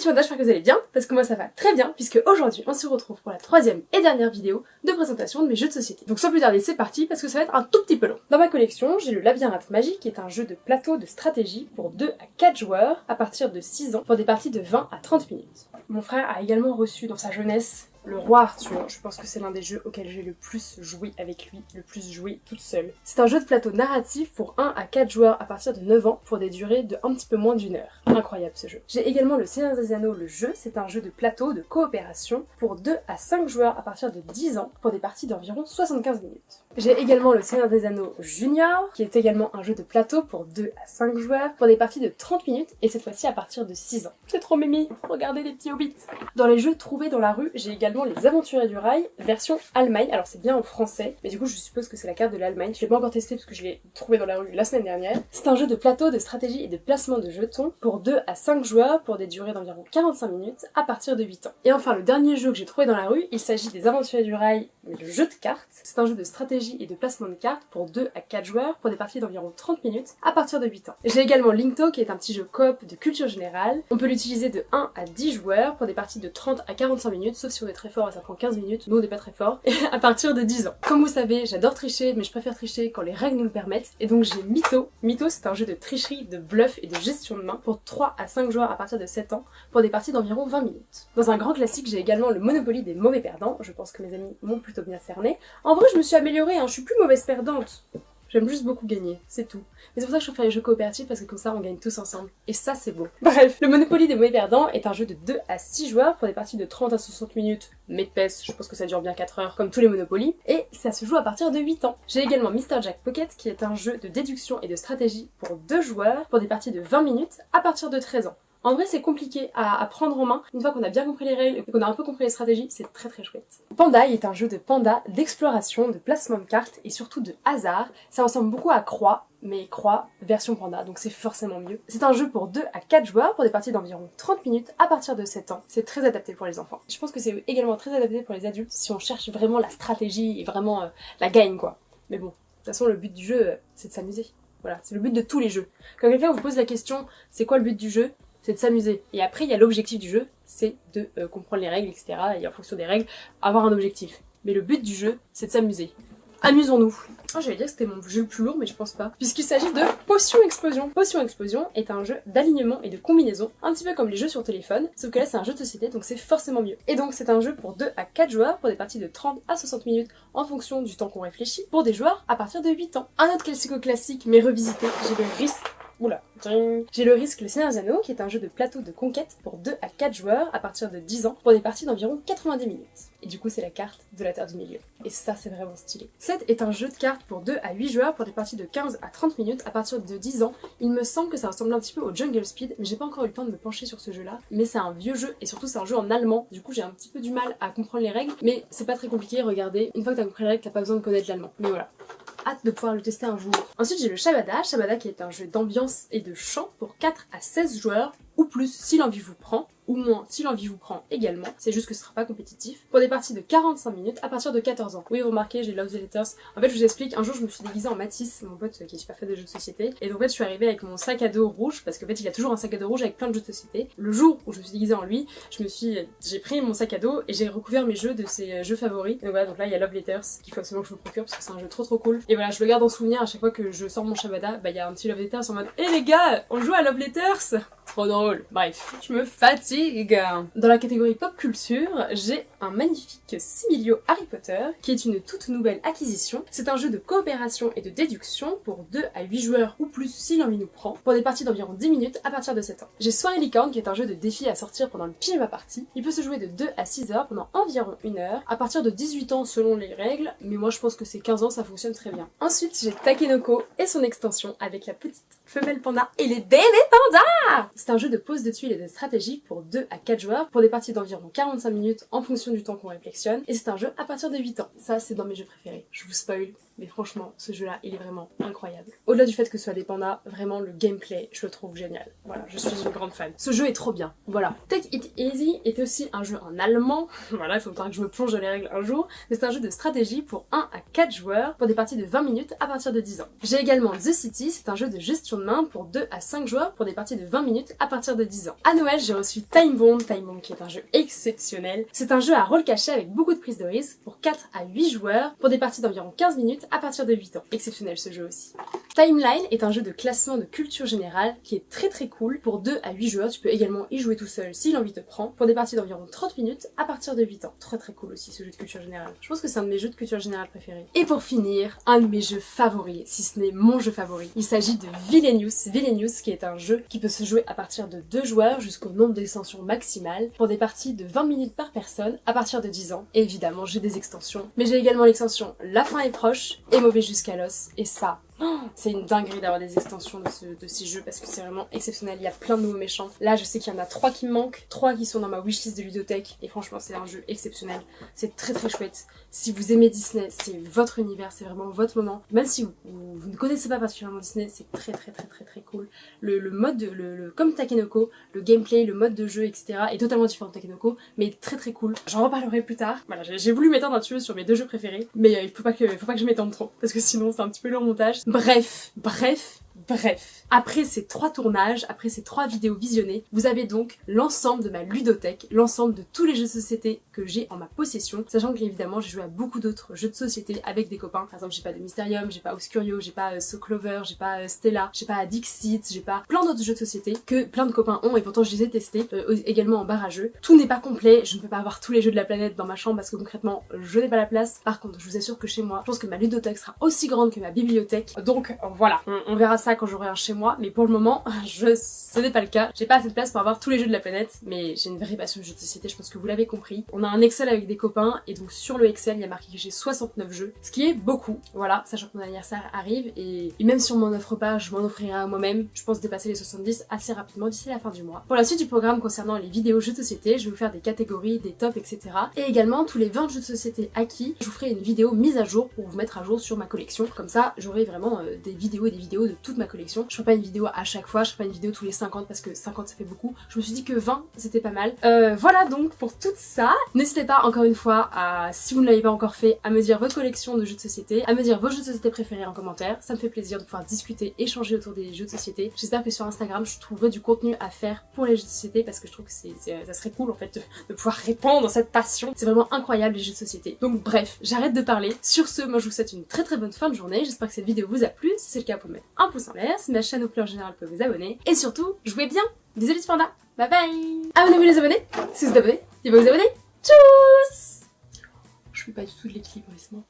petits pandas, j'espère que vous allez bien, parce que moi ça va très bien, puisque aujourd'hui on se retrouve pour la troisième et dernière vidéo de présentation de mes jeux de société. Donc sans plus tarder, c'est parti, parce que ça va être un tout petit peu long. Dans ma collection, j'ai le Labyrinthe Magique, qui est un jeu de plateau de stratégie pour 2 à 4 joueurs à partir de 6 ans, pour des parties de 20 à 30 minutes. Mon frère a également reçu dans sa jeunesse le Roi Arthur. Je pense que c'est l'un des jeux auxquels j'ai le plus joué avec lui, le plus joué toute seule. C'est un jeu de plateau narratif pour 1 à 4 joueurs à partir de 9 ans pour des durées de un petit peu moins d'1 heure. Incroyable ce jeu. J'ai également le Seigneur des Anneaux, le jeu. C'est un jeu de plateau de coopération pour 2 à 5 joueurs à partir de 10 ans pour des parties d'environ 75 minutes. J'ai également le Seigneur des Anneaux Junior, qui est également un jeu de plateau pour 2 à 5 joueurs pour des parties de 30 minutes et cette fois-ci à partir de 6 ans. C'est trop mimi, regardez les petits hobbits. Dans les jeux trouvés dans la rue, j'ai également les Aventuriers du Rail, version Allemagne. Alors c'est bien en français, mais du coup je suppose que c'est la carte de l'Allemagne. Je l'ai pas encore testé parce que je l'ai trouvé dans la rue la semaine dernière. C'est un jeu de plateau, de stratégie et de placement de jetons pour 2 à 5 joueurs pour des durées d'environ 45 minutes à partir de 8 ans. Et enfin le dernier jeu que j'ai trouvé dans la rue, il s'agit des Aventuriers du Rail, le jeu de cartes. C'est un jeu de stratégie et de placement de cartes pour 2 à 4 joueurs pour des parties d'environ 30 minutes à partir de 8 ans. J'ai également Linkto qui est un petit jeu coop de culture générale. On peut l'utiliser de 1 à 10 joueurs pour des parties de 30 à 45 minutes, sauf si on est très fort et ça prend 15 minutes, nous on n'est pas très fort, et à partir de 10 ans. Comme vous savez, j'adore tricher, mais je préfère tricher quand les règles nous le permettent, et donc j'ai Mytho. Mytho c'est un jeu de tricherie, de bluff et de gestion de main pour 3 à 5 joueurs à partir de 7 ans pour des parties d'environ 20 minutes. Dans un grand classique, j'ai également le Monopoly des mauvais perdants. Je pense que mes amis m'ont plutôt bien cerné. En vrai, je me suis améliorée, hein, je suis plus mauvaise perdante. J'aime juste beaucoup gagner, c'est tout. Mais c'est pour ça que je préfère les jeux coopératifs parce que comme ça on gagne tous ensemble. Et ça c'est beau. Bref, le Monopoly des mauvais perdants est un jeu de 2 à 6 joueurs pour des parties de 30 à 60 minutes. Mais de PES, je pense que ça dure bien 4 heures comme tous les Monopoly. Et ça se joue à partir de 8 ans. J'ai également Mr. Jack Pocket qui est un jeu de déduction et de stratégie pour 2 joueurs pour des parties de 20 minutes à partir de 13 ans. En vrai, c'est compliqué à prendre en main. Une fois qu'on a bien compris les règles et qu'on a un peu compris les stratégies, c'est très très chouette. Pandaï est un jeu de panda, d'exploration, de placement de cartes et surtout de hasard. Ça ressemble beaucoup à Croix, mais Croix version panda, donc c'est forcément mieux. C'est un jeu pour 2 à 4 joueurs pour des parties d'environ 30 minutes à partir de 7 ans. C'est très adapté pour les enfants. Je pense que c'est également très adapté pour les adultes si on cherche vraiment la stratégie et vraiment la gagne quoi. Mais bon, de toute façon le but du jeu, c'est de s'amuser. Voilà, c'est le but de tous les jeux. Quand quelqu'un vous pose la question, c'est quoi le but du jeu ? C'est de s'amuser. Et après, il y a l'objectif du jeu, c'est de comprendre les règles, etc. Et en fonction des règles, avoir un objectif. Mais le but du jeu, c'est de s'amuser. Amusons-nous. Oh, j'allais dire que c'était mon jeu le plus lourd, mais je pense pas. Puisqu'il s'agit de Potion Explosion. Potion Explosion est un jeu d'alignement et de combinaison, un petit peu comme les jeux sur téléphone, sauf que là c'est un jeu de société, donc c'est forcément mieux. Et donc c'est un jeu pour 2 à 4 joueurs, pour des parties de 30 à 60 minutes, en fonction du temps qu'on réfléchit, pour des joueurs à partir de 8 ans. Un autre classique mais revisité, j'ai le risque. Oula. J'ai le risque le Seigneur des Anneaux, qui est un jeu de plateau de conquête pour 2 à 4 joueurs à partir de 10 ans pour des parties d'environ 90 minutes. Et du coup c'est la carte de la Terre du Milieu. Et ça c'est vraiment stylé. 7 est un jeu de cartes pour 2 à 8 joueurs pour des parties de 15 à 30 minutes à partir de 10 ans. Il me semble que ça ressemble un petit peu au Jungle Speed, mais j'ai pas encore eu le temps de me pencher sur ce jeu là. Mais c'est un vieux jeu et surtout c'est un jeu en allemand. Du coup j'ai un petit peu du mal à comprendre les règles, mais c'est pas très compliqué, regardez. Une fois que t'as compris les règles, t'as pas besoin de connaître l'allemand. Mais voilà. Hâte de pouvoir le tester un jour. Ensuite j'ai le Shabada, Shabada qui est un jeu d'ambiance et de chant pour 4 à 16 joueurs ou plus si l'envie vous prend, ou moins si l'envie vous prend également, c'est juste que ce sera pas compétitif, pour des parties de 45 minutes à partir de 14 ans. Oui, vous remarquez, j'ai Love the Letters. En fait, je vous explique, un jour je me suis déguisée en Matisse, mon pote qui est super fan de jeux de société, et donc en fait je suis arrivée avec mon sac à dos rouge, parce qu'en fait il a toujours un sac à dos rouge avec plein de jeux de société. Le jour où je me suis déguisée en lui, j'ai pris mon sac à dos et j'ai recouvert mes jeux de ses jeux favoris. Donc voilà, donc là il y a Love Letters, qu'il faut absolument que je me procure parce que c'est un jeu trop cool. Et voilà, je le garde en souvenir à chaque fois que je sors mon Shabada, bah il y a un petit Love Letters en mode hé les gars, on joue à Love Letters. Trop drôle. Bref, je me fatigue. Dans la catégorie pop culture, j'ai un magnifique Similio Harry Potter, qui est une toute nouvelle acquisition. C'est un jeu de coopération et de déduction pour 2 à 8 joueurs ou plus si l'envie nous prend, pour des parties d'environ 10 minutes à partir de 7 ans. J'ai Soirée Licorne, qui est un jeu de défi à sortir pendant le pyjama party. Il peut se jouer de 2 à 6 heures pendant environ 1 heure, à partir de 18 ans selon les règles, mais moi je pense que c'est 15 ans, ça fonctionne très bien. Ensuite, j'ai Takenoko et son extension avec la petite femelle panda et les bébés pandas. C'est un jeu de pose de tuiles et de stratégie pour 2 à 4 joueurs, pour des parties d'environ 45 minutes en fonction du temps qu'on réflexionne, et c'est un jeu à partir de 8 ans. Ça, c'est dans mes jeux préférés. Je vous spoil, mais franchement, ce jeu-là, il est vraiment incroyable. Au-delà du fait que ce soit des pandas, vraiment, le gameplay, je le trouve génial. Voilà, je suis une grande fan. Ce jeu est trop bien. Voilà. Take It Easy est aussi un jeu en allemand. Voilà, il faudra que je me plonge dans les règles un jour, mais c'est un jeu de stratégie pour 1 à 4 joueurs, pour des parties de 20 minutes à partir de 10 ans. J'ai également The City, c'est un jeu de gestion de main pour 2 à 5 joueurs, pour des parties de 20 minutes minutes à partir de 10 ans. À Noël, j'ai reçu Time Bomb qui est un jeu exceptionnel. C'est un jeu à rôle caché avec beaucoup de prise de risque pour 4 à 8 joueurs pour des parties d'environ 15 minutes à partir de 8 ans. Exceptionnel ce jeu aussi. Timeline est un jeu de classement de culture générale qui est très cool pour 2 à 8 joueurs. Tu peux également y jouer tout seul si l'envie te prend pour des parties d'environ 30 minutes à partir de 8 ans. Très cool aussi ce jeu de culture générale. Je pense que c'est un de mes jeux de culture générale préférés. Et pour finir, un de mes jeux favoris, si ce n'est mon jeu favori. Il s'agit de Villainous. Villainous qui est un jeu qui peut se jouer à partir de 2 joueurs jusqu'au nombre d'extensions maximales pour des parties de 20 minutes par personne à partir de 10 ans. Et évidemment, j'ai des extensions. Mais j'ai également l'extension La fin est proche et Mauvais jusqu'à l'os. Et ça, c'est une dinguerie d'avoir des extensions de ces jeux parce que c'est vraiment exceptionnel, il y a plein de nouveaux méchants. Là je sais qu'il y en a 3 qui me manquent, 3 qui sont dans ma wishlist de ludothèque et franchement c'est un jeu exceptionnel, c'est très chouette. Si vous aimez Disney, c'est votre univers, c'est vraiment votre moment. Même si vous ne connaissez pas particulièrement Disney, c'est très cool. Le mode, comme Takenoko, le gameplay, le mode de jeu, etc. est totalement différent de Takenoko, mais très cool. J'en reparlerai plus tard. Voilà, j'ai voulu m'étendre un petit peu sur mes 2 jeux préférés, mais il faut pas que je m'étende trop, parce que sinon c'est un petit peu long au montage. Bref. Après ces 3 tournages, après ces 3 vidéos visionnées, vous avez donc l'ensemble de ma ludothèque, l'ensemble de tous les jeux de société que j'ai en ma possession, sachant que évidemment j'ai joué à beaucoup d'autres jeux de société avec des copains. Par exemple, j'ai pas de Mysterium, j'ai pas Obscurio, j'ai pas So Clover, j'ai pas Stella, j'ai pas Dixit, j'ai pas plein d'autres jeux de société que plein de copains ont et pourtant je les ai testés également en barre à jeux. Tout n'est pas complet, je ne peux pas avoir tous les jeux de la planète dans ma chambre parce que concrètement je n'ai pas la place. Par contre, je vous assure que chez moi, je pense que ma ludothèque sera aussi grande que ma bibliothèque. Donc voilà, on verra ça quand j'aurai un chez moi, mais pour le moment, ce n'est pas le cas. J'ai pas assez de place pour avoir tous les jeux de la planète, mais j'ai une vraie passion de jeux de société, je pense que vous l'avez compris. On a un Excel avec des copains, et donc sur le Excel, il y a marqué que j'ai 69 jeux, ce qui est beaucoup, voilà, sachant que mon anniversaire arrive, et même si on m'en offre pas, je m'en offrirai à moi-même. Je pense dépasser les 70 assez rapidement d'ici la fin du mois. Pour la suite du programme concernant les vidéos jeux de société, je vais vous faire des catégories, des tops, etc. Et également, tous les 20 jeux de société acquis, je vous ferai une vidéo mise à jour pour vous mettre à jour sur ma collection. Comme ça, j'aurai vraiment des vidéos et des vidéos de toute ma collection. Je ferai pas une vidéo à chaque fois, je ferai pas une vidéo tous les 50 parce que 50 ça fait beaucoup. Je me suis dit que 20 c'était pas mal. Voilà donc pour tout ça. N'hésitez pas encore une fois à, si vous ne l'avez pas encore fait, à me dire votre collection de jeux de société, à me dire vos jeux de société préférés en commentaire. Ça me fait plaisir de pouvoir discuter, échanger autour des jeux de société. J'espère que sur Instagram je trouverai du contenu à faire pour les jeux de société parce que je trouve que ça serait cool en fait de pouvoir répandre cette passion. C'est vraiment incroyable les jeux de société. Donc bref, j'arrête de parler. Sur ce, moi je vous souhaite une très bonne fin de journée. J'espère que cette vidéo vous a plu. Si c'est le cas, vous pouvez mettre un pouce en l'air. Si ma chaîne vous plaît en général, vous pouvez vous abonner. Et surtout, jouez bien. Bisous les pandas. Bye bye. Abonnez-vous les abonnés. Si vous êtes abonnés, si vous vous abonnez. Tchuss. Je fais pas du tout de l'équilibrissement.